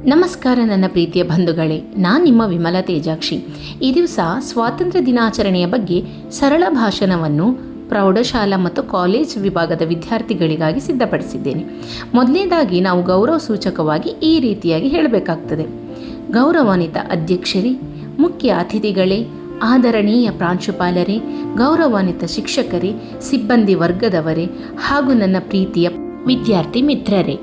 ನಮಸ್ಕಾರ ನನ್ನ ಪ್ರೀತಿಯ ಬಂಧುಗಳೇ, ನಾನು ನಿಮ್ಮ ವಿಮಲ ತೇಜಾಕ್ಷಿ. ಈ ದಿವಸ ಸ್ವಾತಂತ್ರ್ಯ ದಿನಾಚರಣೆಯ ಬಗ್ಗೆ ಸರಳ ಭಾಷಣವನ್ನು ಪ್ರೌಢಶಾಲಾ ಮತ್ತು ಕಾಲೇಜ್ ವಿಭಾಗದ ವಿದ್ಯಾರ್ಥಿಗಳಿಗಾಗಿ ಸಿದ್ಧಪಡಿಸಿದ್ದೇನೆ. ಮೊದಲನೇದಾಗಿ ನಾವು ಗೌರವ ಸೂಚಕವಾಗಿ ಈ ರೀತಿಯಾಗಿ ಹೇಳಬೇಕಾಗ್ತದೆ. ಗೌರವಾನ್ವಿತ ಅಧ್ಯಕ್ಷರೇ, ಮುಖ್ಯ ಅತಿಥಿಗಳೇ, ಆದರಣೀಯ ಪ್ರಾಂಶುಪಾಲರೇ, ಗೌರವಾನ್ವಿತ ಶಿಕ್ಷಕರೇ, ಸಿಬ್ಬಂದಿ ವರ್ಗದವರೇ ಹಾಗೂ ನನ್ನ ಪ್ರೀತಿಯ ವಿದ್ಯಾರ್ಥಿ ಮಿತ್ರರೇ,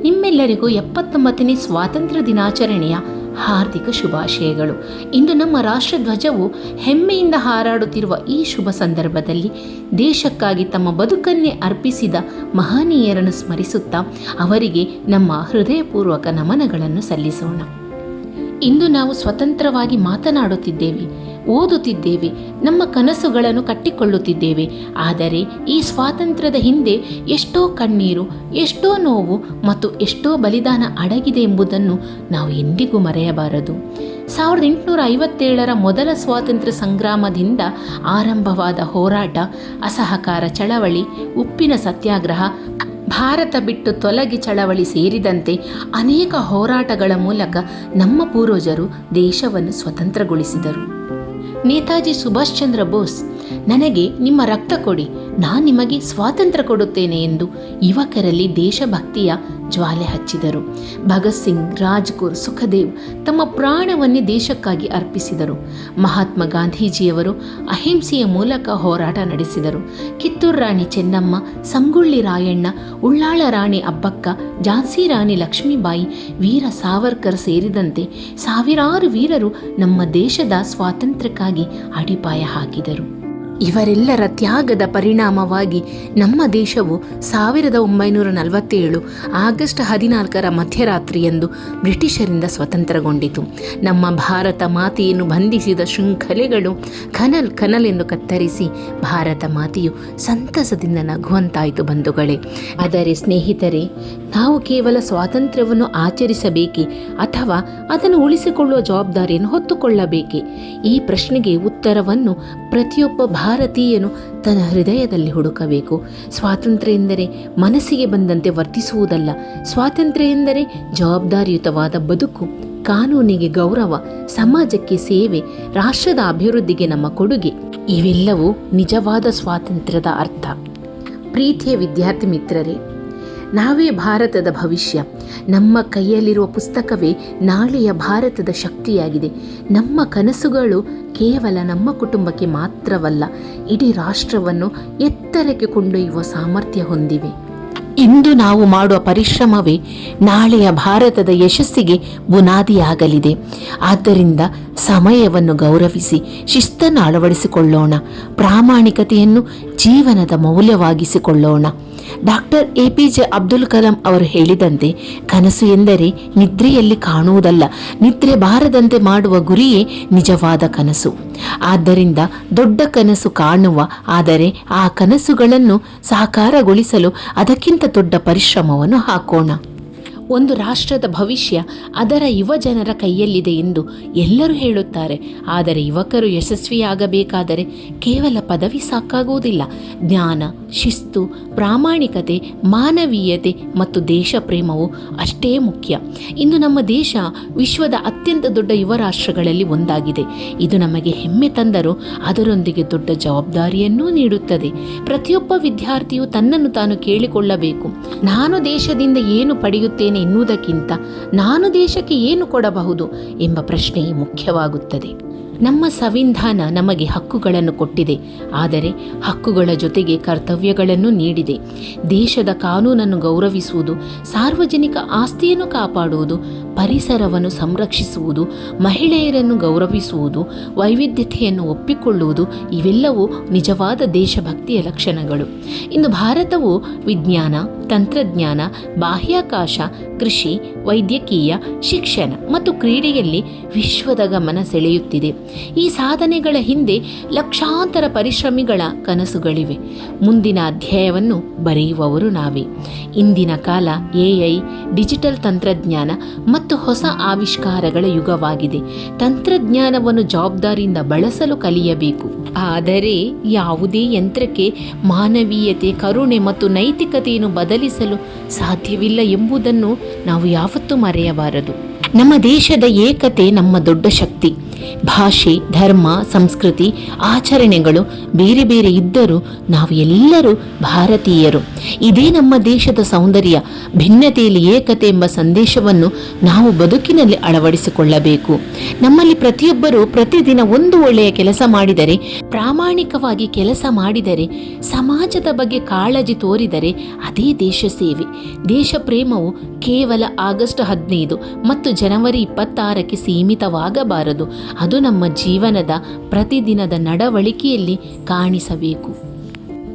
ನಿಮ್ಮೆಲ್ಲರಿಗೂ 79ನೇ ಸ್ವಾತಂತ್ರ್ಯ ದಿನಾಚರಣೆಯ ಹಾರ್ದಿಕ ಶುಭಾಶಯಗಳು. ಇಂದು ನಮ್ಮ ರಾಷ್ಟ್ರಧ್ವಜವು ಹೆಮ್ಮೆಯಿಂದ ಹಾರಾಡುತ್ತಿರುವ ಈ ಶುಭ ಸಂದರ್ಭದಲ್ಲಿ ದೇಶಕ್ಕಾಗಿ ತಮ್ಮ ಬದುಕನ್ನೇ ಅರ್ಪಿಸಿದ ಮಹನೀಯರನ್ನು ಸ್ಮರಿಸುತ್ತಾ ಅವರಿಗೆ ನಮ್ಮ ಹೃದಯಪೂರ್ವಕ ನಮನಗಳನ್ನು ಸಲ್ಲಿಸೋಣ. ಇಂದು ನಾವು ಸ್ವತಂತ್ರವಾಗಿ ಮಾತನಾಡುತ್ತಿದ್ದೇವೆ, ಓದುತ್ತಿದ್ದೇವೆ, ನಮ್ಮ ಕನಸುಗಳನ್ನು ಕಟ್ಟಿಕೊಳ್ಳುತ್ತಿದ್ದೇವೆ. ಆದರೆ ಈ ಸ್ವಾತಂತ್ರ್ಯದ ಹಿಂದೆ ಎಷ್ಟೋ ಕಣ್ಣೀರು, ಎಷ್ಟೋ ನೋವು ಮತ್ತು ಎಷ್ಟೋ ಬಲಿದಾನ ಅಡಗಿದೆ ಎಂಬುದನ್ನು ನಾವು ಎಂದಿಗೂ ಮರೆಯಬಾರದು. 1857ರ ಮೊದಲ ಸ್ವಾತಂತ್ರ್ಯ ಸಂಗ್ರಾಮದಿಂದ ಆರಂಭವಾದ ಹೋರಾಟ, ಅಸಹಕಾರ ಚಳವಳಿ, ಉಪ್ಪಿನ ಸತ್ಯಾಗ್ರಹ, ಭಾರತ ಬಿಟ್ಟು ತೊಲಗಿ ಚಳವಳಿ ಸೇರಿದಂತೆ ಅನೇಕ ಹೋರಾಟಗಳ ಮೂಲಕ ನಮ್ಮ ಪೂರ್ವಜರು ದೇಶವನ್ನು ಸ್ವತಂತ್ರಗೊಳಿಸಿದರು. ನೇತಾಜಿ ಸುಭಾಷ್ ಚಂದ್ರ ಬೋಸ್, ನನಗೆ ನಿಮ್ಮ ರಕ್ತ ಕೊಡಿ, ನಾನು ನಿಮಗೆ ಸ್ವಾತಂತ್ರ್ಯ ಕೊಡುತ್ತೇನೆ ಎಂದು ಯುವಕರಲ್ಲಿ ದೇಶಭಕ್ತಿಯ ಜ್ವಾಲೆ ಹಚ್ಚಿದರು. ಭಗತ್ ಸಿಂಗ್, ರಾಜ್ಗುರು, ಸುಖದೇವ್ ತಮ್ಮ ಪ್ರಾಣವನ್ನೇ ದೇಶಕ್ಕಾಗಿ ಅರ್ಪಿಸಿದರು. ಮಹಾತ್ಮ ಗಾಂಧೀಜಿಯವರು ಅಹಿಂಸೆಯ ಮೂಲಕ ಹೋರಾಟ ನಡೆಸಿದರು. ಕಿತ್ತೂರು ರಾಣಿ ಚೆನ್ನಮ್ಮ, ಸಂಗೊಳ್ಳಿ ರಾಯಣ್ಣ, ಉಳ್ಳಾಳ ರಾಣಿ ಅಬ್ಬಕ್ಕ, ಝಾನ್ಸಿ ರಾಣಿ ಲಕ್ಷ್ಮೀಬಾಯಿ, ವೀರ ಸಾವರ್ಕರ್ ಸೇರಿದಂತೆ ಸಾವಿರಾರು ವೀರರು ನಮ್ಮ ದೇಶದ ಸ್ವಾತಂತ್ರ್ಯಕ್ಕಾಗಿ ಅಡಿಪಾಯ ಹಾಕಿದರು. ಇವರೆಲ್ಲರ ತ್ಯಾಗದ ಪರಿಣಾಮವಾಗಿ ನಮ್ಮ ದೇಶವು 1947 ಆಗಸ್ಟ್ 14ರ ಮಧ್ಯರಾತ್ರಿಯಂದು ಬ್ರಿಟಿಷರಿಂದ ಸ್ವತಂತ್ರಗೊಂಡಿತು. ನಮ್ಮ ಭಾರತ ಮಾತೆಯನ್ನು ಬಂಧಿಸಿದ ಶೃಂಖಲೆಗಳು ಕನಲೆಂದು ಕತ್ತರಿಸಿ ಭಾರತ ಮಾತೆಯು ಸಂತಸದಿಂದ ನಗುವಂತಾಯಿತು ಬಂಧುಗಳೇ. ಆದರೆ ಸ್ನೇಹಿತರೆ, ನಾವು ಕೇವಲ ಸ್ವಾತಂತ್ರ್ಯವನ್ನು ಆಚರಿಸಬೇಕೇ ಅಥವಾ ಅದನ್ನು ಉಳಿಸಿಕೊಳ್ಳುವ ಜವಾಬ್ದಾರಿಯನ್ನು ಹೊತ್ತುಕೊಳ್ಳಬೇಕೇ? ಈ ಪ್ರಶ್ನೆಗೆ ಉತ್ತರವನ್ನು ಪ್ರತಿಯೊಬ್ಬ ಭಾರತೀಯನು ತನ್ನ ಹೃದಯದಲ್ಲಿ ಹುಡುಕಬೇಕು. ಸ್ವಾತಂತ್ರ್ಯ ಎಂದರೆ ಮನಸ್ಸಿಗೆ ಬಂದಂತೆ ವರ್ತಿಸುವುದಲ್ಲ. ಸ್ವಾತಂತ್ರ್ಯ ಎಂದರೆ ಜವಾಬ್ದಾರಿಯುತವಾದ ಬದುಕು, ಕಾನೂನಿಗೆ ಗೌರವ, ಸಮಾಜಕ್ಕೆ ಸೇವೆ, ರಾಷ್ಟ್ರದ ಅಭಿವೃದ್ಧಿಗೆ ನಮ್ಮ ಕೊಡುಗೆ. ಇವೆಲ್ಲವೂ ನಿಜವಾದ ಸ್ವಾತಂತ್ರ್ಯದ ಅರ್ಥ. ಪ್ರೀತಿಯ ವಿದ್ಯಾರ್ಥಿ ಮಿತ್ರರೇ, ನಾವೇ ಭಾರತದ ಭವಿಷ್ಯ. ನಮ್ಮ ಕೈಯಲ್ಲಿರುವ ಪುಸ್ತಕವೇ ನಾಳೆಯ ಭಾರತದ ಶಕ್ತಿಯಾಗಿದೆ. ನಮ್ಮ ಕನಸುಗಳು ಕೇವಲ ನಮ್ಮ ಕುಟುಂಬಕ್ಕೆ ಮಾತ್ರವಲ್ಲ, ಇಡೀ ರಾಷ್ಟ್ರವನ್ನು ಎತ್ತರಕ್ಕೆ ಕೊಂಡೊಯ್ಯುವ ಸಾಮರ್ಥ್ಯ ಹೊಂದಿವೆ. ಇಂದು ನಾವು ಮಾಡುವ ಪರಿಶ್ರಮವೇ ನಾಳೆಯ ಭಾರತದ ಯಶಸ್ಸಿಗೆ ಬುನಾದಿಯಾಗಲಿದೆ. ಆದ್ದರಿಂದ ಸಮಯವನ್ನು ಗೌರವಿಸಿ ಶಿಸ್ತನ್ನು ಅಳವಡಿಸಿಕೊಳ್ಳೋಣ. ಪ್ರಾಮಾಣಿಕತೆಯನ್ನು ಜೀವನದ ಮೌಲ್ಯವಾಗಿಸಿಕೊಳ್ಳೋಣ. ಡಾಕ್ಟರ್ APJ ಅಬ್ದುಲ್ ಕಲಾಂ ಅವರು ಹೇಳಿದಂತೆ, ಕನಸು ಎಂದರೆ ನಿದ್ರೆಯಲ್ಲಿ ಕಾಣುವುದಲ್ಲ, ನಿದ್ರೆ ಬಾರದಂತೆ ಮಾಡುವ ಗುರಿಯೇ ನಿಜವಾದ ಕನಸು. ಆದ್ದರಿಂದ ದೊಡ್ಡ ಕನಸು ಕಾಣುವ, ಆದರೆ ಆ ಕನಸುಗಳನ್ನು ಸಾಕಾರಗೊಳಿಸಲು ಅದಕ್ಕಿಂತ ದೊಡ್ಡ ಪರಿಶ್ರಮವನ್ನು ಹಾಕೋಣ. ಒಂದು ರಾಷ್ಟ್ರದ ಭವಿಷ್ಯ ಅದರ ಯುವ ಜನರ ಕೈಯಲ್ಲಿದೆ ಎಂದು ಎಲ್ಲರೂ ಹೇಳುತ್ತಾರೆ. ಆದರೆ ಯುವಕರು ಯಶಸ್ವಿಯಾಗಬೇಕಾದರೆ ಕೇವಲ ಪದವಿ ಸಾಕಾಗುವುದಿಲ್ಲ. ಜ್ಞಾನ, ಶಿಸ್ತು, ಪ್ರಾಮಾಣಿಕತೆ, ಮಾನವೀಯತೆ ಮತ್ತು ದೇಶ ಪ್ರೇಮವು ಅಷ್ಟೇ ಮುಖ್ಯ. ಇಂದು ನಮ್ಮ ದೇಶ ವಿಶ್ವದ ಅತ್ಯಂತ ದೊಡ್ಡ ಯುವ ರಾಷ್ಟ್ರಗಳಲ್ಲಿ ಒಂದಾಗಿದೆ. ಇದು ನಮಗೆ ಹೆಮ್ಮೆ ತಂದರೂ ಅದರೊಂದಿಗೆ ದೊಡ್ಡ ಜವಾಬ್ದಾರಿಯನ್ನೂ ನೀಡುತ್ತದೆ. ಪ್ರತಿಯೊಬ್ಬ ವಿದ್ಯಾರ್ಥಿಯು ತನ್ನನ್ನು ತಾನು ಕೇಳಿಕೊಳ್ಳಬೇಕು. ನಾನು ದೇಶದಿಂದ ಏನು ಪಡೆಯುತ್ತೇನೆ ಎನ್ನುವುದಕ್ಕಿಂತ ನಾನು ದೇಶಕ್ಕೆ ಏನು ಕೊಡಬಹುದು ಎಂಬ ಪ್ರಶ್ನೆಯೇ ಮುಖ್ಯವಾಗುತ್ತದೆ. ನಮ್ಮ ಸಂವಿಧಾನ ನಮಗೆ ಹಕ್ಕುಗಳನ್ನು ಕೊಟ್ಟಿದೆ, ಆದರೆ ಹಕ್ಕುಗಳ ಜೊತೆಗೆ ಕರ್ತವ್ಯಗಳನ್ನು ನೀಡಿದೆ. ದೇಶದ ಕಾನೂನನ್ನು ಗೌರವಿಸುವುದು, ಸಾರ್ವಜನಿಕ ಆಸ್ತಿಯನ್ನು ಕಾಪಾಡುವುದು, ಪರಿಸರವನ್ನು ಸಂರಕ್ಷಿಸುವುದು, ಮಹಿಳೆಯರನ್ನು ಗೌರವಿಸುವುದು, ವೈವಿಧ್ಯತೆಯನ್ನು ಒಪ್ಪಿಕೊಳ್ಳುವುದು ಇವೆಲ್ಲವೂ ನಿಜವಾದ ದೇಶಭಕ್ತಿಯ ಲಕ್ಷಣಗಳು. ಇಂದು ಭಾರತವು ವಿಜ್ಞಾನ, ತಂತ್ರಜ್ಞಾನ, ಬಾಹ್ಯಾಕಾಶ, ಕೃಷಿ, ವೈದ್ಯಕೀಯ, ಶಿಕ್ಷಣ ಮತ್ತು ಕ್ರೀಡೆಯಲ್ಲಿ ವಿಶ್ವದ ಗಮನ ಸೆಳೆಯುತ್ತಿದೆ. ಈ ಸಾಧನೆಗಳ ಹಿಂದೆ ಲಕ್ಷಾಂತರ ಪರಿಶ್ರಮಿಗಳ ಕನಸುಗಳಿವೆ. ಮುಂದಿನ ಅಧ್ಯಾಯವನ್ನು ಬರೆಯುವವರು ನಾವೇ. ಇಂದಿನ ಕಾಲ AI, ಡಿಜಿಟಲ್ ತಂತ್ರಜ್ಞಾನ ಮತ್ತು ಹೊಸ ಆವಿಷ್ಕಾರಗಳ ಯುಗವಾಗಿದೆ. ತಂತ್ರಜ್ಞಾನವನ್ನು ಜವಾಬ್ದಾರಿಯಿಂದ ಬಳಸಲು ಕಲಿಯಬೇಕು. ಆದರೆ ಯಾವುದೇ ಯಂತ್ರಕ್ಕೆ ಮಾನವೀಯತೆ, ಕರುಣೆ ಮತ್ತು ನೈತಿಕತೆಯನ್ನು ಬದಲಿಸಲು ಸಾಧ್ಯವಿಲ್ಲ ಎಂಬುದನ್ನು ನಾವು ಯಾವತ್ತೂ ಮರೆಯಬಾರದು. ನಮ್ಮ ದೇಶದ ಏಕತೆ ನಮ್ಮ ದೊಡ್ಡ ಶಕ್ತಿ. ಭಾಷೆ, ಧರ್ಮ, ಸಂಸ್ಕೃತಿ, ಆಚರಣೆಗಳು ಬೇರೆ ಬೇರೆ ಇದ್ದರೂ ನಾವು ಎಲ್ಲರೂ ಭಾರತೀಯರು. ಇದೇ ನಮ್ಮ ದೇಶದ ಸೌಂದರ್ಯ. ಭಿನ್ನತೆಯಲ್ಲಿ ಏಕತೆ ಎಂಬ ಸಂದೇಶವನ್ನು ನಾವು ಬದುಕಿನಲ್ಲಿ ಅಳವಡಿಸಿಕೊಳ್ಳಬೇಕು. ನಮ್ಮಲ್ಲಿ ಪ್ರತಿಯೊಬ್ಬರೂ ಪ್ರತಿದಿನ ಒಂದು ಒಳ್ಳೆಯ ಕೆಲಸ ಮಾಡಿದರೆ, ಪ್ರಾಮಾಣಿಕವಾಗಿ ಕೆಲಸ ಮಾಡಿದರೆ, ಸಮಾಜದ ಬಗ್ಗೆ ಕಾಳಜಿ ತೋರಿದರೆ ಅದೇ ದೇಶ ಸೇವೆ. ದೇಶ ಪ್ರೇಮವು ಕೇವಲ ಆಗಸ್ಟ್ 15 ಮತ್ತು ಜನವರಿ 26ಕ್ಕೆ ಸೀಮಿತವಾಗಬಾರದು. ಅದು ನಮ್ಮ ಜೀವನದ ಪ್ರತಿದಿನದ ನಡವಳಿಕೆಯಲ್ಲಿ ಕಾಣಿಸಬೇಕು.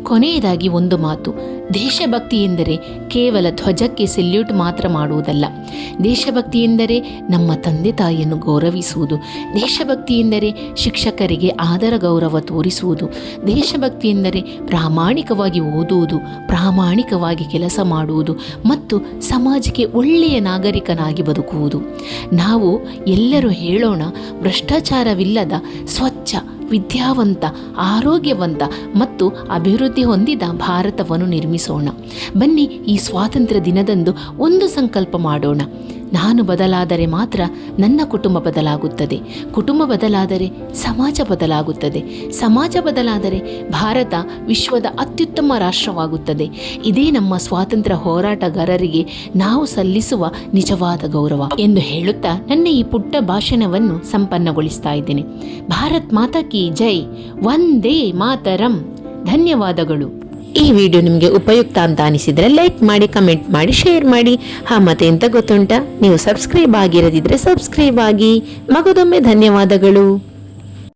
ಕೊನೆಯದಾಗಿ ಒಂದು ಮಾತು. ದೇಶಭಕ್ತಿ ಎಂದರೆ ಕೇವಲ ಧ್ವಜಕ್ಕೆ ಸೆಲ್ಯೂಟ್ ಮಾತ್ರ ಮಾಡುವುದಲ್ಲ. ದೇಶಭಕ್ತಿ ಎಂದರೆ ನಮ್ಮ ತಂದೆ ತಾಯಿಯನ್ನು ಗೌರವಿಸುವುದು. ದೇಶಭಕ್ತಿ ಎಂದರೆ ಶಿಕ್ಷಕರಿಗೆ ಆದರ ಗೌರವ ತೋರಿಸುವುದು. ದೇಶಭಕ್ತಿ ಎಂದರೆ ಪ್ರಾಮಾಣಿಕವಾಗಿ ಓದುವುದು, ಪ್ರಾಮಾಣಿಕವಾಗಿ ಕೆಲಸ ಮಾಡುವುದು ಮತ್ತು ಸಮಾಜಕ್ಕೆ ಒಳ್ಳೆಯ ನಾಗರಿಕನಾಗಿ ಬದುಕುವುದು. ನಾವು ಎಲ್ಲರೂ ಹೇಳೋಣ, ಭ್ರಷ್ಟಾಚಾರವಿಲ್ಲದ ಸ್ವಚ್ಛ, ವಿದ್ಯಾವಂತ, ಆರೋಗ್ಯವಂತ ಮತ್ತು ಅಭಿವೃದ್ಧಿ ಹೊಂದಿದ ಭಾರತವನ್ನು ನಿರ್ಮಿಸೋಣ. ಬನ್ನಿ, ಈ ಸ್ವಾತಂತ್ರ್ಯ ದಿನದಂದು ಒಂದು ಸಂಕಲ್ಪ ಮಾಡೋಣ. ನಾನು ಬದಲಾದರೆ ಮಾತ್ರ ನನ್ನ ಕುಟುಂಬ ಬದಲಾಗುತ್ತದೆ. ಕುಟುಂಬ ಬದಲಾದರೆ ಸಮಾಜ ಬದಲಾಗುತ್ತದೆ. ಸಮಾಜ ಬದಲಾದರೆ ಭಾರತ ವಿಶ್ವದ ಅತ್ಯುತ್ತಮ ರಾಷ್ಟ್ರವಾಗುತ್ತದೆ. ಇದೇ ನಮ್ಮ ಸ್ವಾತಂತ್ರ್ಯ ಹೋರಾಟಗಾರರಿಗೆ ನಾವು ಸಲ್ಲಿಸುವ ನಿಜವಾದ ಗೌರವ ಎಂದು ಹೇಳುತ್ತಾ ನನ್ನ ಈ ಪುಟ್ಟ ಭಾಷಣವನ್ನು ಸಂಪನ್ನಗೊಳಿಸ್ತಾ ಇದ್ದೇನೆ. ಭಾರತ್ ಮಾತಾ ಕಿ ಜೈ. ವಂದೇ ಮಾತರಂ. ಧನ್ಯವಾದಗಳು. ಈ ವಿಡಿಯೋ ನಿಮಗೆ ಉಪಯುಕ್ತ ಅಂತ ಅನಿಸಿದರೆ ಲೈಕ್ ಮಾಡಿ, ಕಮೆಂಟ್ ಮಾಡಿ, ಶೇರ್ ಮಾಡಿ. ಮತ್ತೆ ಎಂತ ಗೊತ್ತುಂಟಾ, ನೀವು ಸಬ್ಸ್ಕ್ರೈಬ್ ಆಗಿರದಿದ್ರೆ ಸಬ್ಸ್ಕ್ರೈಬ್ ಆಗಿ. ಮಗದೊಮ್ಮೆ ಧನ್ಯವಾದಗಳು.